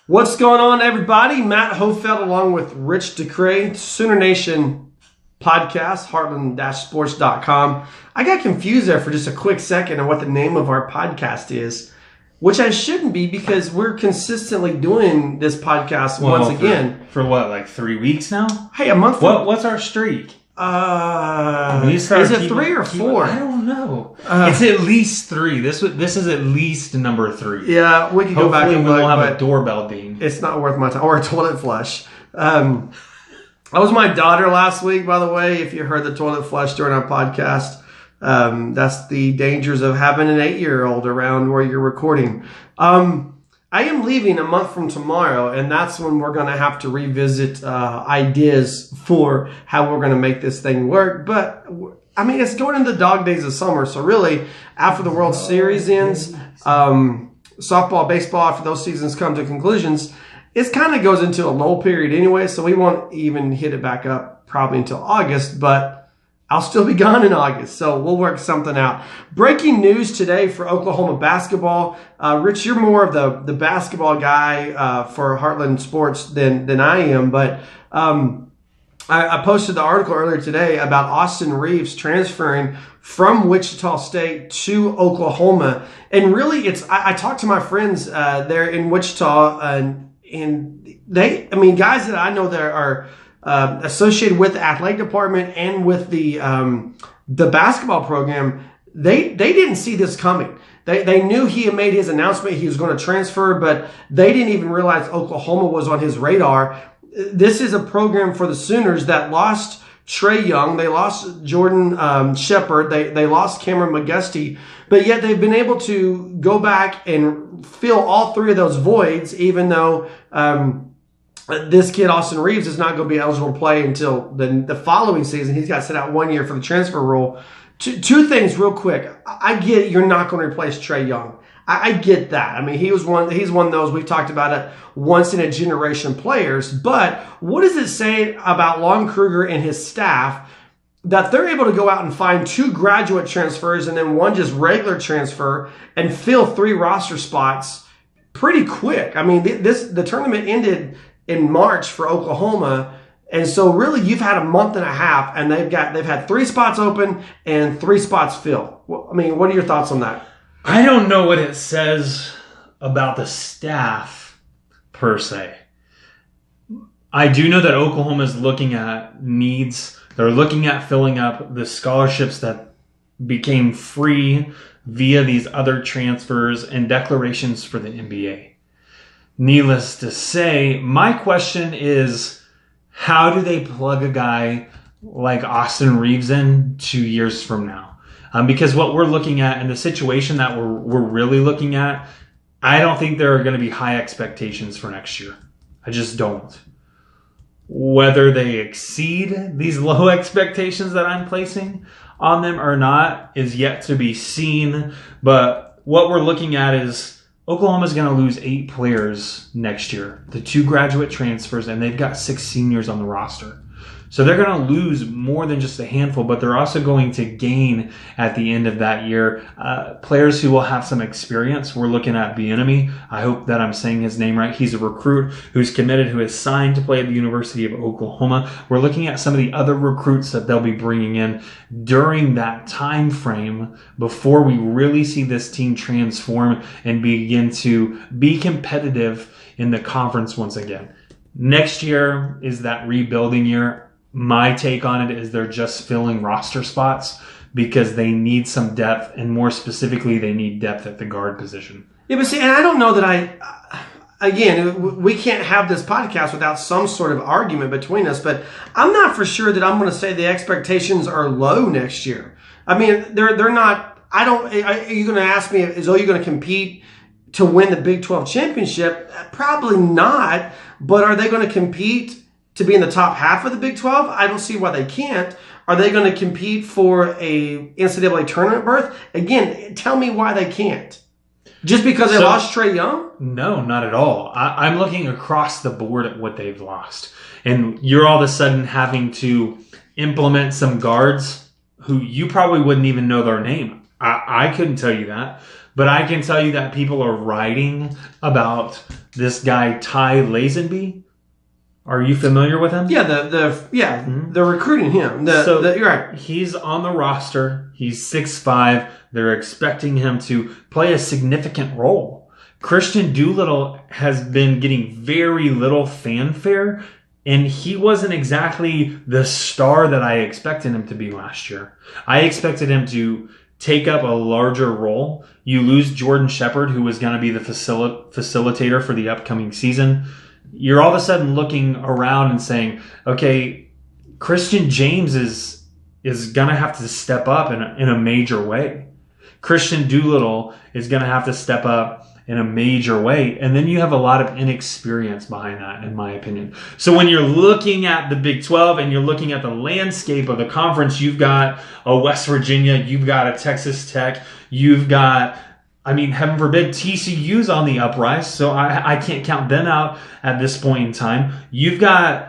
What's going on, everybody? Matt Hofeld along with Rich DeCray, Sooner Nation podcast, heartland-sports.com. I got confused there for just a quick second on what the name of our podcast is, which I shouldn't be because we're consistently doing this podcast once again. For what, like 3 weeks now? Hey, a month. What's our streak? Is it 3 or 4? I don't know. It's at least 3. This is at least number 3. Yeah, we can go back and Hopefully we look, won't have but a doorbell ding. it's not worth my time. Or a toilet flush. That was my daughter last week, by the way, if you heard the toilet flush during our podcast. That's the dangers of having an 8-year-old around where you're recording. I am leaving a month from tomorrow, and that's when we're going to have to revisit ideas for how we're going to make this thing work. But, I mean, it's going into the dog days of summer. So really, after the World Series ends, softball, baseball, after those seasons come to conclusions, it kind of goes into a lull period anyway. So we won't even hit it back up probably until August. But I'll still be gone in August, so we'll work something out. Breaking news today for Oklahoma basketball. Rich, you're more of the basketball guy for Heartland Sports than I am, but I posted the article earlier today about Austin Reaves transferring from Wichita State to Oklahoma. And really, I talked to my friends there in Wichita, and they, I mean, guys that I know that are associated with the athletic department and with the basketball program, they didn't see this coming. They knew he had made his announcement he was going to transfer, but they didn't even realize Oklahoma was on his radar. This is a program for the Sooners that lost Trae Young, they lost Jordan Shepard, they lost Cameron McGusty, but yet they've been able to go back and fill all 3 of those voids, even though this kid, Austin Reaves, is not going to be eligible to play until the following season. He's got set out 1 year for the transfer rule. Two things real quick. I get you're not going to replace Trae Young. I get that. I mean, he's one of those, we've talked about it, once-in-a-generation players. But what does it say about Lon Kruger and his staff that they're able to go out and find 2 graduate transfers and then 1 just regular transfer and fill 3 roster spots pretty quick? I mean, the tournament ended in March for Oklahoma, and so really you've had a month and a half, and they've had 3 spots open and 3 spots filled. Well, I mean, what are your thoughts on that? I don't know what it says about the staff per se. I do know that Oklahoma is looking at needs. They're looking at filling up the scholarships that became free via these other transfers and declarations for the NBA. Needless to say, my question is, how do they plug a guy like Austin Reaves in 2 years from now? Because what we're looking at and the situation that we're really looking at, I don't think there are going to be high expectations for next year. I just don't. Whether they exceed these low expectations that I'm placing on them or not is yet to be seen. But what we're looking at is Oklahoma's going to lose 8 players next year, the 2 graduate transfers, and they've got 6 seniors on the roster. So they're going to lose more than just a handful, but they're also going to gain at the end of that year players who will have some experience. We're looking at Bieniemy. I hope that I'm saying his name right. He's a recruit who's committed, who is signed to play at the University of Oklahoma. We're looking at some of the other recruits that they'll be bringing in during that time frame before we really see this team transform and begin to be competitive in the conference once again. Next year is that rebuilding year. My take on it is they're just filling roster spots because they need some depth, and more specifically, they need depth at the guard position. Yeah, but see, and I don't know that again, we can't have this podcast without some sort of argument between us, but I'm not for sure that I'm going to say the expectations are low next year. I mean, they're not, are you going to ask me, is OU going to compete to win the Big 12 championship? Probably not, but are they going to compete to be in the top half of the Big 12? I don't see why they can't. Are they going to compete for a NCAA tournament berth? Again, tell me why they can't. Just because they lost Trae Young? No, not at all. I'm looking across the board at what they've lost. And you're all of a sudden having to implement some guards who you probably wouldn't even know their name. I couldn't tell you that. But I can tell you that people are writing about this guy, Ty Lazenby. Are you familiar with him? Yeah, they're recruiting him. You're right. He's on the roster. He's 6'5". They're expecting him to play a significant role. Christian Doolittle has been getting very little fanfare, and he wasn't exactly the star that I expected him to be last year. I expected him to take up a larger role. You lose Jordan Shepard, who was going to be the facilitator for the upcoming season. You're all of a sudden looking around and saying, okay, Christian James is going to have to step up in a major way. Christian Doolittle is going to have to step up in a major way. And then you have a lot of inexperience behind that, in my opinion. So when you're looking at the Big 12 and you're looking at the landscape of the conference, you've got a West Virginia, you've got a Texas Tech, you've got, heaven forbid, TCU's on the uprise, so I can't count them out at this point in time. You've got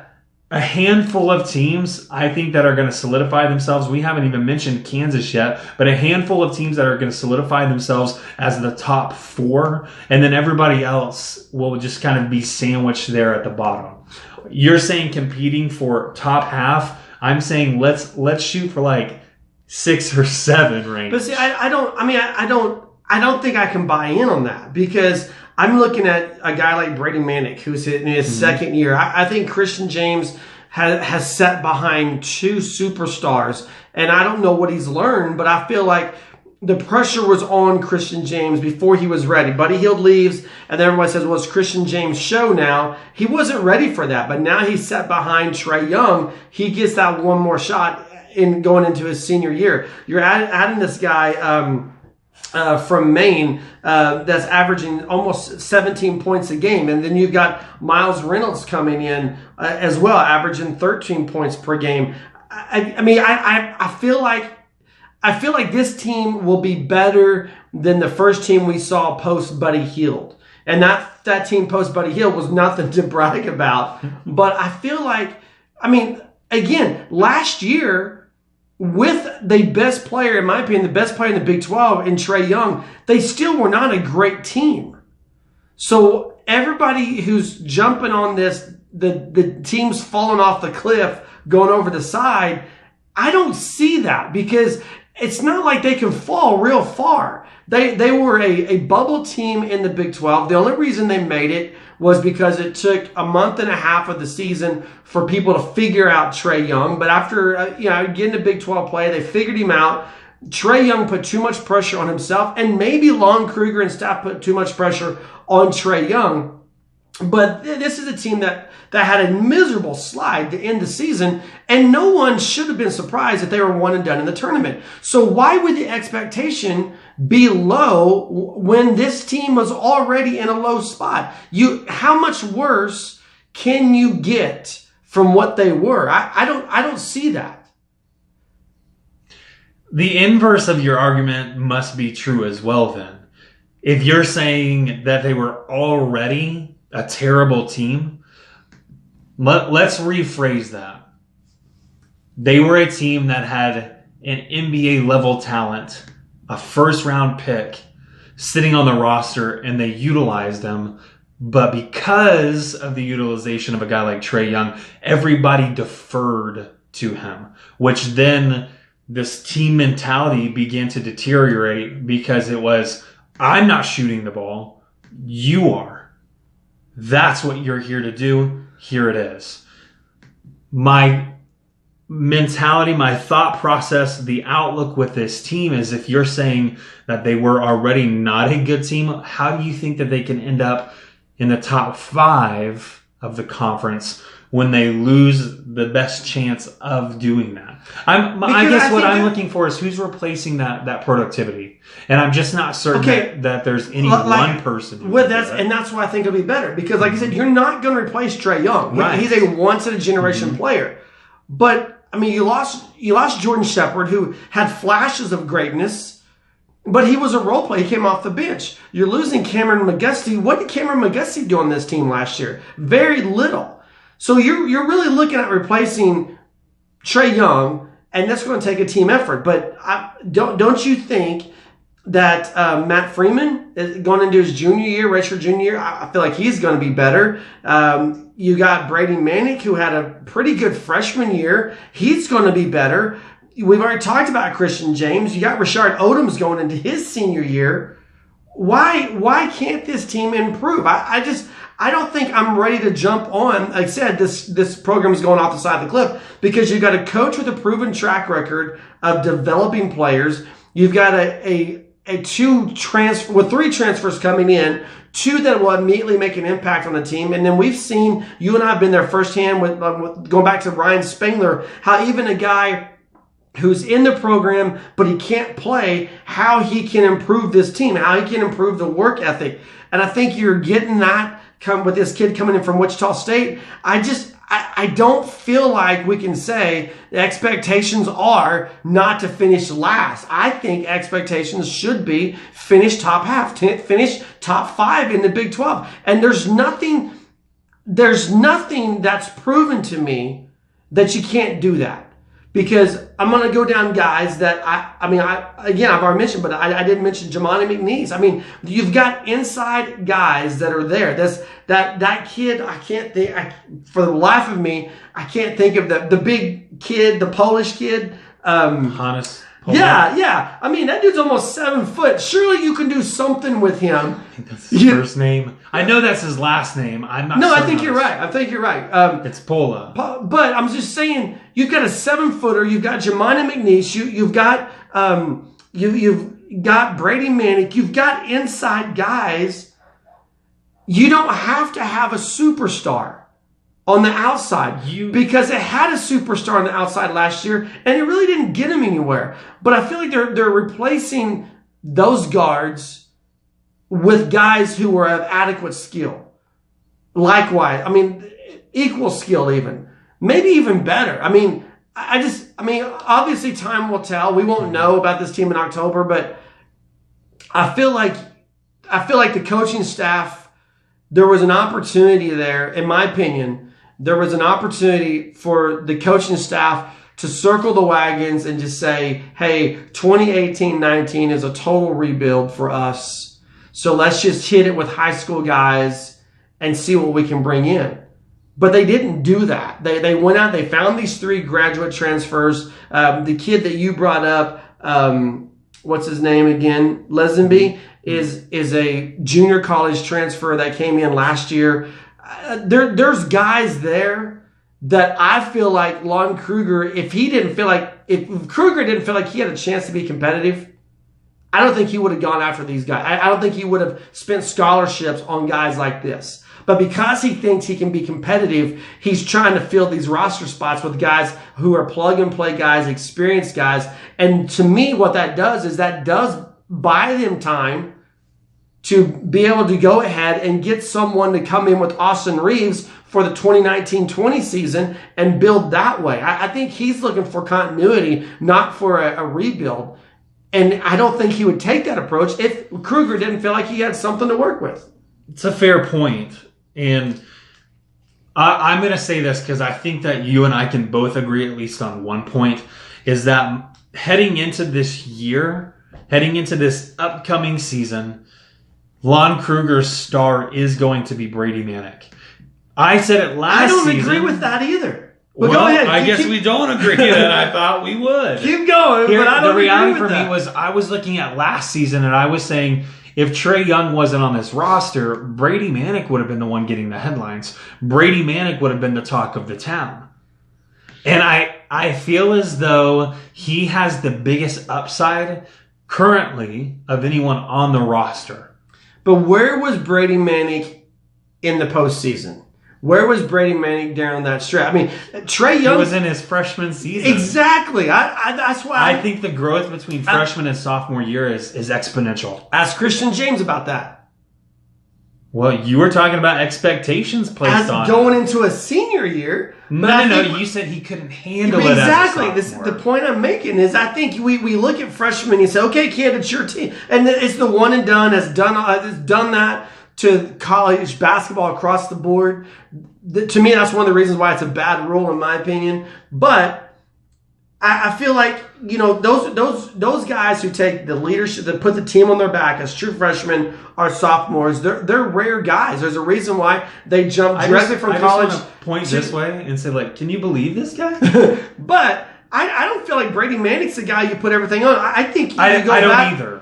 a handful of teams, I think, that are going to solidify themselves. We haven't even mentioned Kansas yet, but a handful of teams that are going to solidify themselves as the top 4, and then everybody else will just kind of be sandwiched there at the bottom. You're saying competing for top half. I'm saying let's shoot for like 6 or 7 range. But see, I don't think I can buy in on that, because I'm looking at a guy like Brady Manick, who's in his second year. I think Christian James has sat behind 2 superstars, and I don't know what he's learned, but I feel like the pressure was on Christian James before he was ready. Buddy Hield leaves, and then everybody says, well, it's Christian James' show now. He wasn't ready for that, but now he's sat behind Trae Young. He gets that one more shot in going into his senior year. You're adding this guy from Maine that's averaging almost 17 points a game. And then you've got Miles Reynolds coming in as well, averaging 13 points per game. I feel like this team will be better than the first team we saw post Buddy Hield. And that team post Buddy Hield was nothing to brag about. But I feel like, again, last year, with the best player, in my opinion, the best player in the Big 12 in Trae Young, they still were not a great team. So everybody who's jumping on this, the team's falling off the cliff, going over the side, I don't see that, because it's not like they can fall real far. They were a bubble team in the Big 12. The only reason they made it was because it took a month and a half of the season for people to figure out Trae Young. But after getting to Big 12 play, they figured him out. Trae Young put too much pressure on himself, and maybe Lon Kruger and staff put too much pressure on Trae Young. But this is a team that had a miserable slide to end the season, and no one should have been surprised that they were one and done in the tournament. So why would the expectation be low when this team was already in a low spot? How much worse can you get from what they were? I don't see that. The inverse of your argument must be true as well, then. If you're saying that they were already a terrible team, let's rephrase that. They were a team that had an NBA level talent, a first round pick sitting on the roster, and they utilized them. But because of the utilization of a guy like Trae Young, everybody deferred to him, which then this team mentality began to deteriorate, because it was, I'm not shooting the ball, you are. That's what you're here to do. Here it is. My mentality, my thought process, the outlook with this team is, if you're saying that they were already not a good team, how do you think that they can end up in the top 5 of the conference when they lose the best chance of doing that? I guess what I'm looking for is who's replacing that productivity. And I'm just not certain that there's any one person. And that's why I think it'll be better. Because like I said, you're not going to replace Trae Young. Right. He's a once-in-a-generation player. But, you lost Jordan Shepard, who had flashes of greatness, but he was a role player. He came off the bench. You're losing Cameron McGusty. What did Cameron McGusty do on this team last year? Very little. So you're really looking at replacing Trae Young, and that's going to take a team effort. But don't you think Matt Freeman is going into his junior year, redshirt junior year. I feel like he's going to be better. You got Brady Manick, who had a pretty good freshman year. He's going to be better. We've already talked about Christian James. You got Rashard Odoms going into his senior year. Why can't this team improve? I don't think I'm ready to jump on. Like I said, this program is going off the side of the cliff because you've got a coach with a proven track record of developing players. You've got three transfers coming in, 2 that will immediately make an impact on the team. And then we've seen, you and I have been there firsthand with going back to Ryan Spangler, how even a guy who's in the program, but he can't play, how he can improve this team, how he can improve the work ethic. And I think you're getting that with this kid coming in from Wichita State. I don't feel like we can say the expectations are not to finish last. I think expectations should be finish top half, finish top 5 in the Big 12. And there's nothing that's proven to me that you can't do that. Because I'm going to go down guys that I've already mentioned, but I didn't mention Jamani McNeese. I mean, you've got inside guys that are there. That kid, for the life of me, I can't think of the big kid, the Polish kid. Hannes. Yeah. I mean, that dude's almost 7 foot. Surely you can do something with him. I think that's his first name. I know that's his last name. I'm not. No, I think you're right. It's Pola. But I'm just saying, you've got a 7-footer. You've got Jamani McNeese. You've got Brady Manick. You've got inside guys. You don't have to have a superstar on the outside, because it had a superstar on the outside last year, and it really didn't get him anywhere. But I feel like they're replacing those guards with guys who are of adequate skill. Likewise, I mean, equal skill even. Maybe even better. I mean, obviously time will tell. We won't know about this team in October, but I feel like the coaching staff, there was an opportunity there, in my opinion. There was an opportunity for the coaching staff to circle the wagons and just say, hey, 2018-19 is a total rebuild for us. So let's just hit it with high school guys and see what we can bring in. But they didn't do that. They went out, they found these 3 graduate transfers. The kid that you brought up, what's his name again? Lesenby is a junior college transfer that came in last year. There's guys there that I feel like Lon Kruger, if Kruger didn't feel like he had a chance to be competitive, I don't think he would have gone after these guys. I don't think he would have spent scholarships on guys like this. But because he thinks he can be competitive, he's trying to fill these roster spots with guys who are plug-and-play guys, experienced guys. And to me, what that does is that does buy them time to be able to go ahead and get someone to come in with Austin Reaves for the 2019-20 season and build that way. I think he's looking for continuity, not for a rebuild. And I don't think he would take that approach if Kruger didn't feel like he had something to work with. It's a fair point. And I'm going to say this because I think that you and I can both agree at least on one point, is that heading into this year, heading into this upcoming season, Lon Kruger's star is going to be Brady Manick. I said it last season. I don't agree with that either. But well, go ahead. I guess we don't agree, and I thought we would. Keep going, but I don't agree with that. The reality for me was I was looking at last season, and I was saying if Trae Young wasn't on this roster, Brady Manick would have been the one getting the headlines. Brady Manick would have been the talk of the town. And I feel as though he has the biggest upside currently of anyone on the roster. But where was Brady Manick in the postseason? Where was Brady Manick during that stretch? I mean, Trae Young... He was in his freshman season. Exactly. That's why... I think the growth between freshman and sophomore year is exponential. Ask Christian James about that. Well, you were talking about expectations placed on going into a senior year. No. You said he couldn't handle it. Exactly. The point I'm making is I think we look at freshmen and you say, okay, kid, it's your team. And it's the one and done, has done that to college basketball across the board. To me, that's one of the reasons why it's a bad rule, in my opinion. But I feel like, those guys who take the leadership, that put the team on their back as true freshmen or sophomores, they're rare guys. There's a reason why they jump directly from college. I just want to point this way and say, like, can you believe this guy? But I don't feel like Brady Manek's the guy you put everything on. I think I don't either.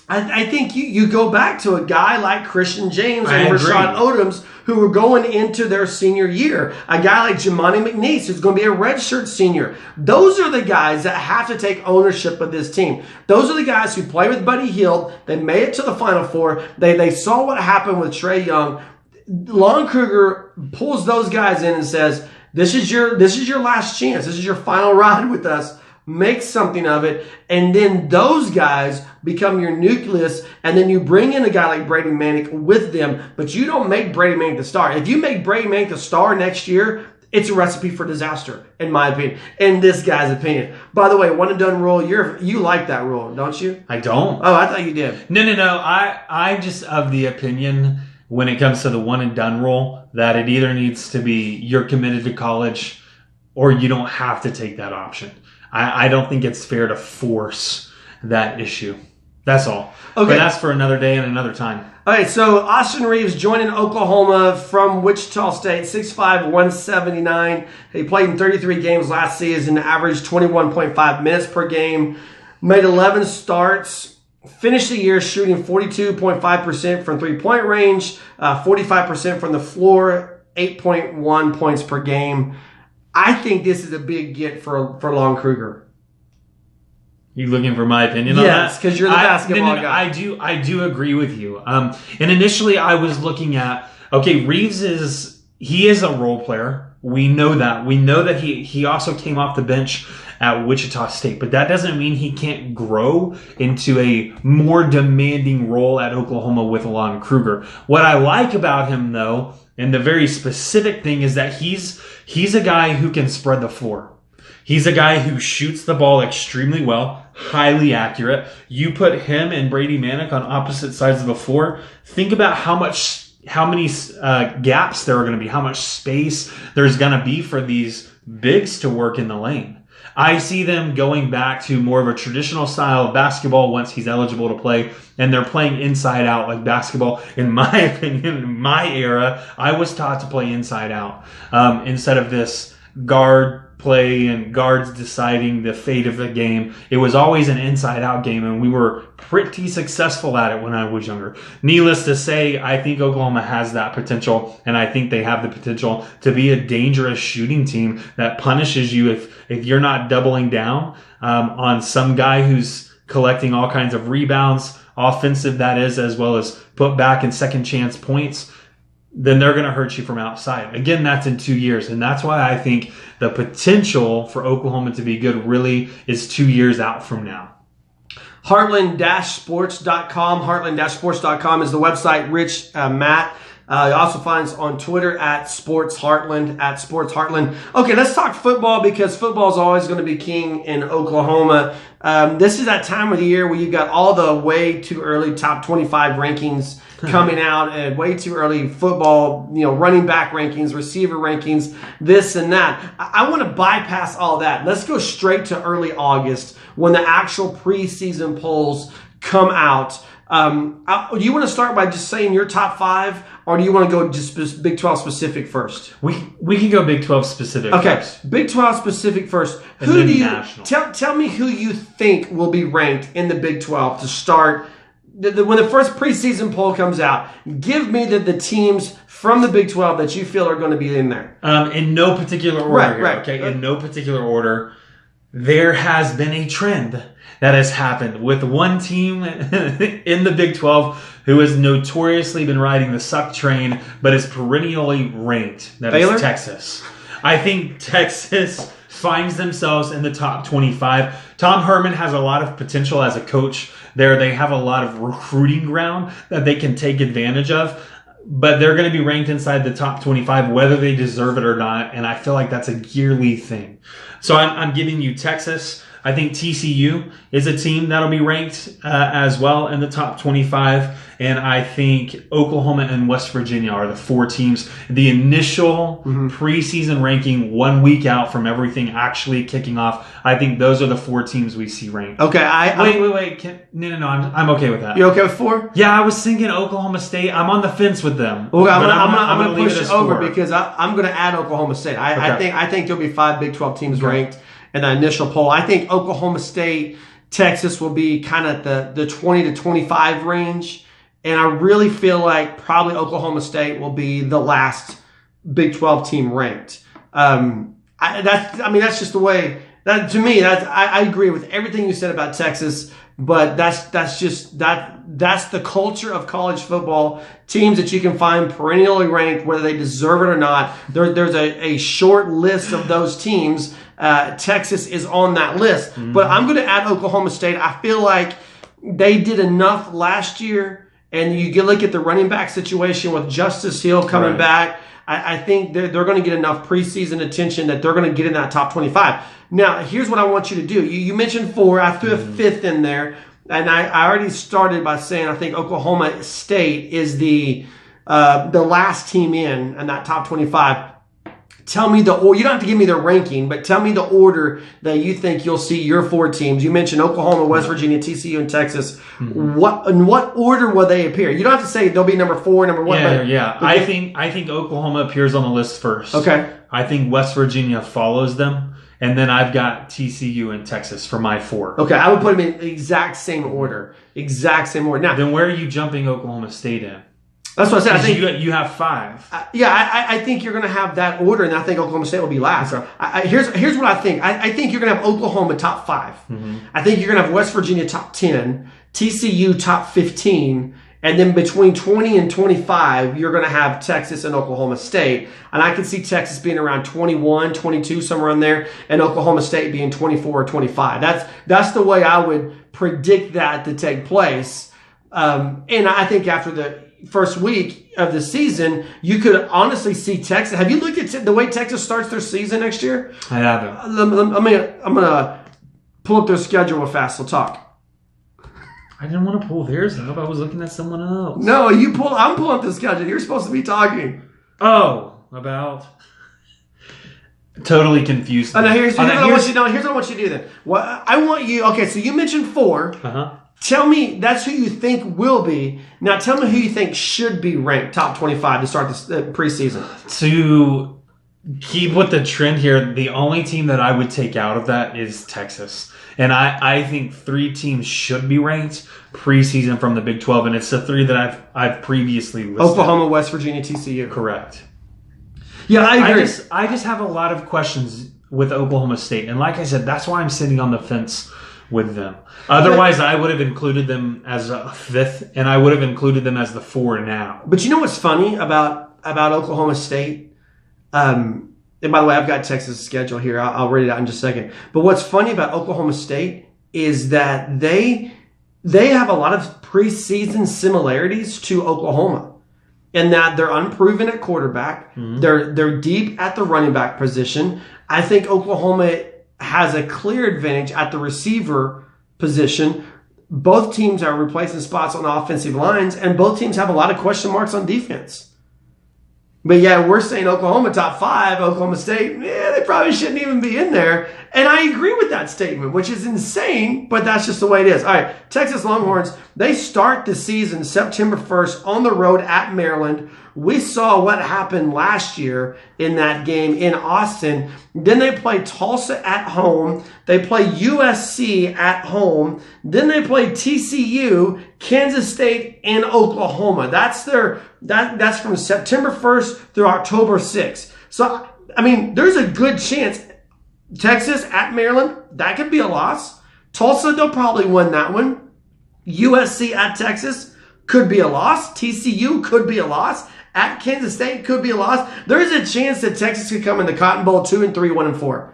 I think you go back to a guy like Christian James and agree. Rashad Odoms, who are going into their senior year. A guy like Jimani McNeese, who's going to be a redshirt senior. Those are the guys that have to take ownership of this team. Those are the guys who play with Buddy Hield. They made it to the Final Four. They saw what happened with Trae Young. Lon Kruger pulls those guys in and says, this is your last chance. This is your final ride with us. Make something of it, and then those guys become your nucleus, and then you bring in a guy like Brady Manek with them, but you don't make Brady Manek the star. If you make Brady Manek the star next year, it's a recipe for disaster, in my opinion, in this guy's opinion. By the way, one and done rule, you like that rule, don't you? I don't. Oh, I thought you did. No. I just of the opinion when it comes to the one and done rule that it either needs to be you're committed to college or you don't have to take that option. I don't think it's fair to force that issue. That's all. Okay. But that's for another day and another time. All right, so Austin Reaves joining Oklahoma from Wichita State, 6'5", 179. He played in 33 games last season, averaged 21.5 minutes per game, made 11 starts, finished the year shooting 42.5% from three-point range, 45% from the floor, 8.1 points per game. I think this is a big get for Lon Kruger. You looking for my opinion on that? Yes, because you're the basketball guy. I do agree with you. And initially I was looking at, Reaves is a role player. We know that. We know that he also came off the bench at Wichita State, but that doesn't mean he can't grow into a more demanding role at Oklahoma with Lon Kruger. What I like about him, though, and the very specific thing is that he's a guy who can spread the floor. He's a guy who shoots the ball extremely well, highly accurate. You put him and Brady Manek on opposite sides of the floor. Think about how many gaps there are going to be, how much space there's going to be for these bigs to work in the lane. I see them going back to more of a traditional style of basketball once he's eligible to play, and they're playing inside out like basketball. In my opinion, in my era, I was taught to play inside out instead of this guard play and guards deciding the fate of the game. It was always an inside out game, and we were pretty successful at it when I was younger. Needless to say, I think Oklahoma has that potential, and I think they have the potential to be a dangerous shooting team that punishes you if you're not doubling down on some guy who's collecting all kinds of rebounds, offensive that is, as well as put back and second chance points. Then they're going to hurt you from outside. Again, that's in 2 years. And that's why I think the potential for Oklahoma to be good really is 2 years out from now. Heartland-sports.com. Heartland-sports.com is the website. Rich, Matt. He also finds on Twitter at Sports Heartland. Okay, let's talk football because football is always going to be king in Oklahoma. This is that time of the year where you've got all the way too early top 25 rankings coming out and way too early football, running back rankings, receiver rankings, this and that. I want to bypass all that. Let's go straight to early August when the actual preseason polls come out. Do you want to start by just saying your top five, or do you want to go just Big 12 specific first? We can go Big 12 specific first. Okay, Big 12 specific first. And who do you tell me who you think will be ranked in the Big 12 to start? When the first preseason poll comes out, give me the teams from the Big 12 that you feel are going to be in there. In no particular order. Right. Okay, in no particular order. There has been a trend that has happened with one team in the Big 12 who has notoriously been riding the suck train, but is perennially ranked. That Baylor? is Texas. I think Texas finds themselves in the top 25. Tom Herman has a lot of potential as a coach there. They have a lot of recruiting ground that they can take advantage of, but they're going to be ranked inside the top 25 whether they deserve it or not, and I feel like that's a yearly thing. So I'm giving you Texas. I think TCU is a team that'll be ranked as well in the top 25. And I think Oklahoma and West Virginia are the 4 teams. The initial preseason ranking 1 week out from everything actually kicking off, I think those are the 4 teams we see ranked. Okay. Wait. No. I'm okay with that. You okay with 4? Yeah, I was thinking Oklahoma State. I'm on the fence with them. Well, I'm going to push it over because I'm going to add Oklahoma State. I think there'll be 5 Big 12 teams ranked in the initial poll. I think Oklahoma State, Texas will be kind of the 20 to 25 range. And I really feel like probably Oklahoma State will be the last Big 12 team ranked. That's just the way that, to me, I agree with everything you said about Texas, but that's the culture of college football. Teams that you can find perennially ranked, whether they deserve it or not. There's a short list of those teams. Texas is on that list, but I'm going to add Oklahoma State. I feel like they did enough last year. And you look at the running back situation with Justice Hill coming back. I think they're going to get enough preseason attention that they're going to get in that top 25. Now, here's what I want you to do. You mentioned 4. I threw a 5th in there. And I already started by saying I think Oklahoma State is the last team in that top 25. Tell me you don't have to give me the ranking, but tell me the order that you think you'll see your 4 teams. You mentioned Oklahoma, West Virginia, TCU, and Texas. In what order will they appear? You don't have to say they'll be number 4, number 1. Yeah. I think Oklahoma appears on the list first. Okay. I think West Virginia follows them, and then I've got TCU and Texas for my 4. Okay, I would put them in the exact same order. Now, then where are you jumping Oklahoma State in? That's what I said. I think you have 5. I think you're going to have that order, and I think Oklahoma State will be last. Okay. Here's what I think. I think you're going to have Oklahoma top 5. I think you're going to have West Virginia top 10, TCU top 15, and then between 20 and 25, you're going to have Texas and Oklahoma State. And I can see Texas being around 21, 22, somewhere in there, and Oklahoma State being 24 or 25. That's the way I would predict that to take place. And I think after the first week of the season, you could honestly see Texas. Have you looked at the way Texas starts their season next year? I haven't. I'm going to pull up their schedule real fast. We'll talk. I didn't want to pull theirs up. I was looking at someone else. No, I'm pulling up the schedule. You're supposed to be talking. Oh, about... Totally confused. Now here's what I want you to do then. I want you... Okay, so you mentioned 4. Tell me, that's who you think will be. Now tell me who you think should be ranked top 25 to start the preseason. To keep with the trend here, the only team that I would take out of that is Texas. And I think 3 teams should be ranked preseason from the Big 12, and it's the 3 that I've previously listed. Oklahoma, West Virginia, TCU. Correct. Yeah, I agree. I just have a lot of questions with Oklahoma State. And like I said, that's why I'm sitting on the fence with them. Otherwise, I would have included them as a 5th, and I would have included them as the 4 now. But you know what's funny about Oklahoma State? And by the way, I've got Texas' schedule here. I'll read it out in just a second. But what's funny about Oklahoma State is that they have a lot of preseason similarities to Oklahoma. In that they're unproven at quarterback. They're deep at the running back position. I think Oklahoma has a clear advantage at the receiver position. Both teams are replacing spots on the offensive lines, and both teams have a lot of question marks on defense. But yeah, we're saying Oklahoma top 5, Oklahoma State, they probably shouldn't even be in there. And I agree with that statement, which is insane, but that's just the way it is. All right, Texas Longhorns, they start the season September 1st on the road at Maryland. We saw what happened last year in that game in Austin. Then they play Tulsa at home. They play USC at home. Then they play TCU, Kansas State, and Oklahoma. That's from September 1st through October 6th. So, I mean, there's a good chance Texas at Maryland, that could be a loss. Tulsa, they'll probably win that one. USC at Texas could be a loss. TCU could be a loss. At Kansas State could be a loss. There's a chance that Texas could come in the Cotton Bowl 2-3, 1-4.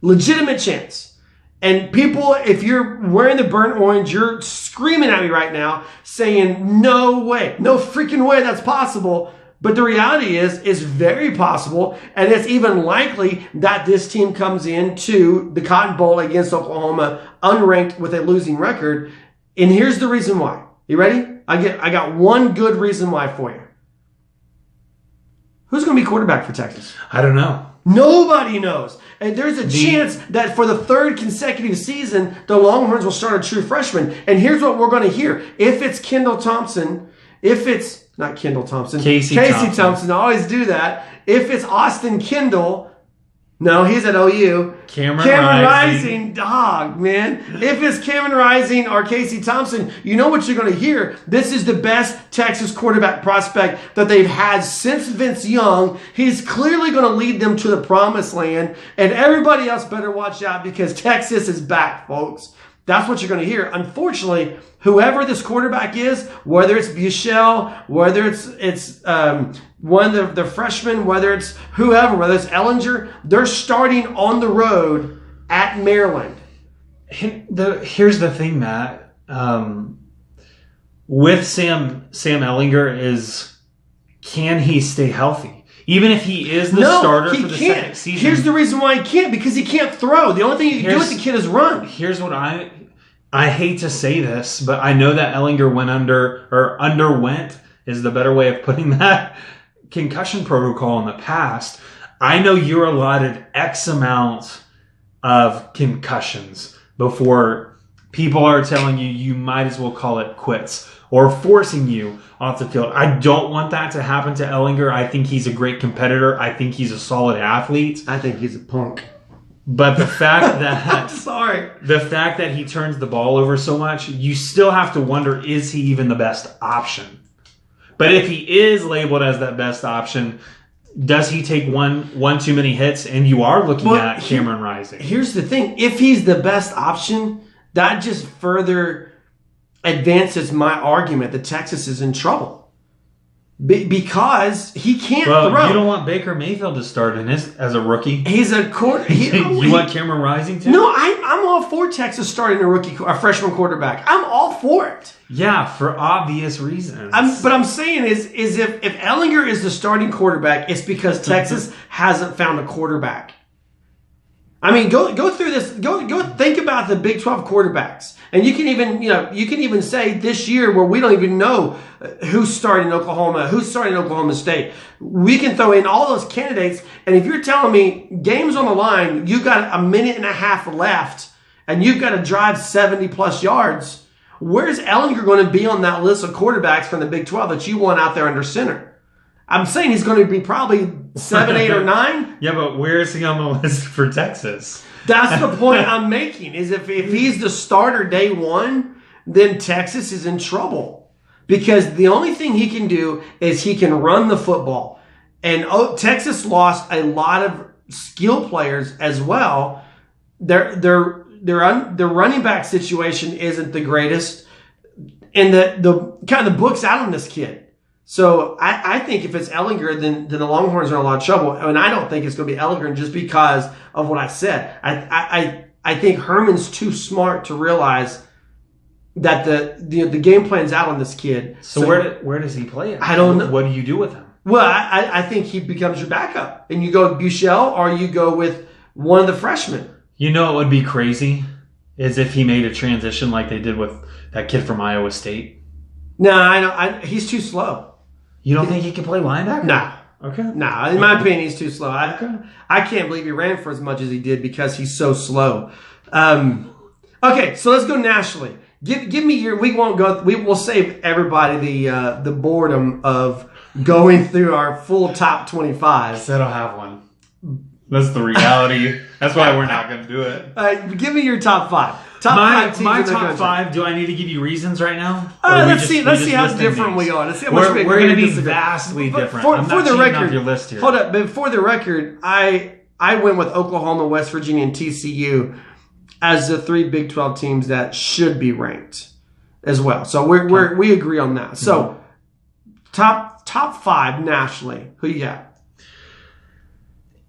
Legitimate chance. And people, if you're wearing the burnt orange, you're screaming at me right now saying, no way, no freaking way that's possible. But the reality is, it's very possible, and it's even likely that this team comes into the Cotton Bowl against Oklahoma unranked with a losing record. And here's the reason why. You ready? I got one good reason why for you. Who's going to be quarterback for Texas? I don't know. Nobody knows. And there's a chance that for the third consecutive season, the Longhorns will start a true freshman. And here's what we're going to hear. If it's Kendall Thompson, if it's not Kendall Thompson, Casey Thompson, I always do that. If it's Austin Kendall, no, he's at OU. Cameron Rising, dog, man. If it's Cameron Rising or Casey Thompson, you know what you're going to hear. This is the best Texas quarterback prospect that they've had since Vince Young. He's clearly going to lead them to the promised land, and everybody else better watch out because Texas is back, folks. That's what you're going to hear. Unfortunately, whoever this quarterback is, whether it's Buechele, whether it's one of the freshmen, whether it's whoever, whether it's Ellinger, they're starting on the road at Maryland. Here's the thing, Matt. With Sam Ellinger is, can he stay healthy? Even if he is the starter for the second season. Here's the reason why he can't, because he can't throw. The only thing you can do with the kid is run. Here's what I hate to say this, but I know that Ellinger underwent is the better way of putting that, concussion protocol in the past. I know you're allotted X amount of concussions before people are telling you might as well call it quits or forcing you off the field. I don't want that to happen to Ellinger. I think he's a great competitor. I think he's a solid athlete. I think he's a punk. But the fact that sorry, the fact that he turns the ball over so much, you still have to wonder, is he even the best option? But if he is labeled as that best option, does he take one too many hits? And you are looking at Cameron Rising. Here's the thing. If he's the best option, that just further advances my argument that Texas is in trouble. Because he can't throw. You don't want Baker Mayfield to start in as a rookie. He's a quarter. You want Cameron Rising to? No, I'm all for Texas starting a freshman quarterback. I'm all for it. Yeah, for obvious reasons. But I'm saying is if Ellinger is the starting quarterback, it's because Texas hasn't found a quarterback. I mean, go through this. Go think about the Big 12 quarterbacks, and you can even say this year where we don't even know who's starting Oklahoma, who's starting Oklahoma State. We can throw in all those candidates, and if you're telling me games on the line, you got a minute and a half left, and you've got to drive 70 plus yards. Where's Ellinger going to be on that list of quarterbacks from the Big 12 that you want out there under center? I'm saying he's going to be probably 7, 8, or 9. Yeah, but where is he on the list for Texas? That's the point I'm making, is if he's the starter day one, then Texas is in trouble. Because the only thing he can do is he can run the football. And Texas lost a lot of skill players as well. Their running back situation isn't the greatest. And the kind of the book's out on this kid. So I think if it's Ellinger, then the Longhorns are in a lot of trouble. And I don't think it's going to be Ellinger just because of what I said. I think Herman's too smart to realize that the game plan's out on this kid. So where does he play it? I don't know. What do you do with him? Well, I think he becomes your backup. And you go with Buechele or you go with one of the freshmen. You know what would be crazy? Is if he made a transition like they did with that kid from Iowa State. No, he's too slow. You don't think he can play linebacker? No. Okay. No, in my opinion, he's too slow. I can't believe he ran for as much as he did because he's so slow. Okay, so let's go nationally. Give me your. We won't go. We'll save everybody the boredom of going through our full top 25. I don't have one. That's the reality. That's why we're not going to do it. Give me your top 5. My top 5. Do I need to give you reasons right now? Let's see how different we are. Let's see how much we're going to be vastly different. I'm not the record, off your list here. Hold up. But for the record, I went with Oklahoma, West Virginia, and TCU as the 3 Big 12 teams that should be ranked as well. So we agree on that. So top 5 nationally. Who you got?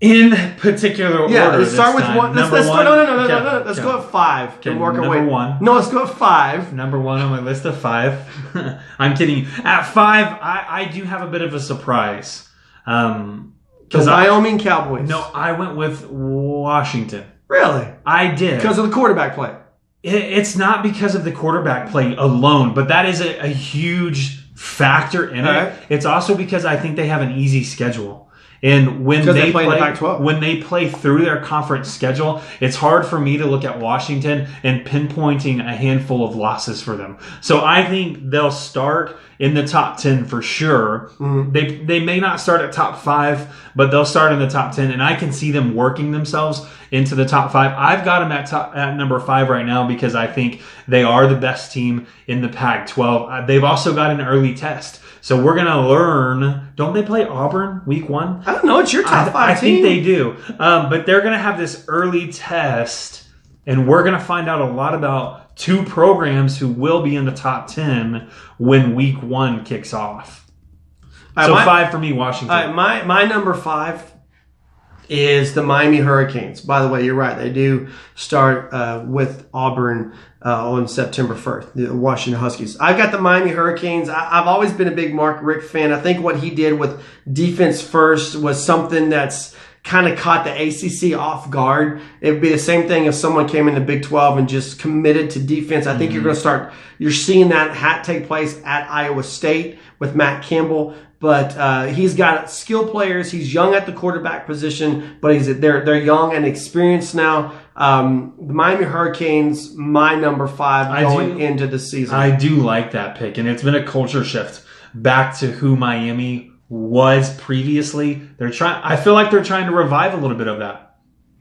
In particular order. Yeah, let's start with time. one. Let's Number go. one. No. Let's go at 5. Okay, And work our number way. 1. No, let's go at 5. Number 1 on my list of 5. I'm kidding you. At 5, I do have a bit of a surprise. The Wyoming Cowboys. No, I went with Washington. Really? I did. Because of the quarterback play. It's not because of the quarterback play alone, but that is a huge factor in it. It's also because I think they have an easy schedule. And when they play in the Pac-12. When they play through their conference schedule, it's hard for me to look at Washington and pinpointing a handful of losses for them. So I think they'll start in the top 10 for sure. Mm-hmm. They may not start at top 5, but they'll start in the top 10, and I can see them working themselves into the top 5. I've got them at number 5 right now because I think they are the best team in the Pac-12. They've also got an early test. So we're going to learn. Don't they play Auburn week 1? I don't know. It's your top 5 team. I think they do. But they're going to have this early test, and we're going to find out a lot about 2 programs who will be in the top 10 when week 1 kicks off. So 5 for me, Washington. My number 5 is the Miami Hurricanes. By the way, you're right. They do start with Auburn on September 1st, the Washington Huskies. I've got the Miami Hurricanes. I've always been a big Mark Richt fan. I think what he did with defense first was something that's kind of caught the ACC off guard. It would be the same thing if someone came in the Big 12 and just committed to defense. I think you're seeing that take place at Iowa State with Matt Campbell. But he's got skilled players. He's young at the quarterback position, but they're young and experienced now. The Miami Hurricanes, my number 5 going into the season. I do like that pick, and it's been a culture shift back to who Miami was previously. I feel like they're trying to revive a little bit of that.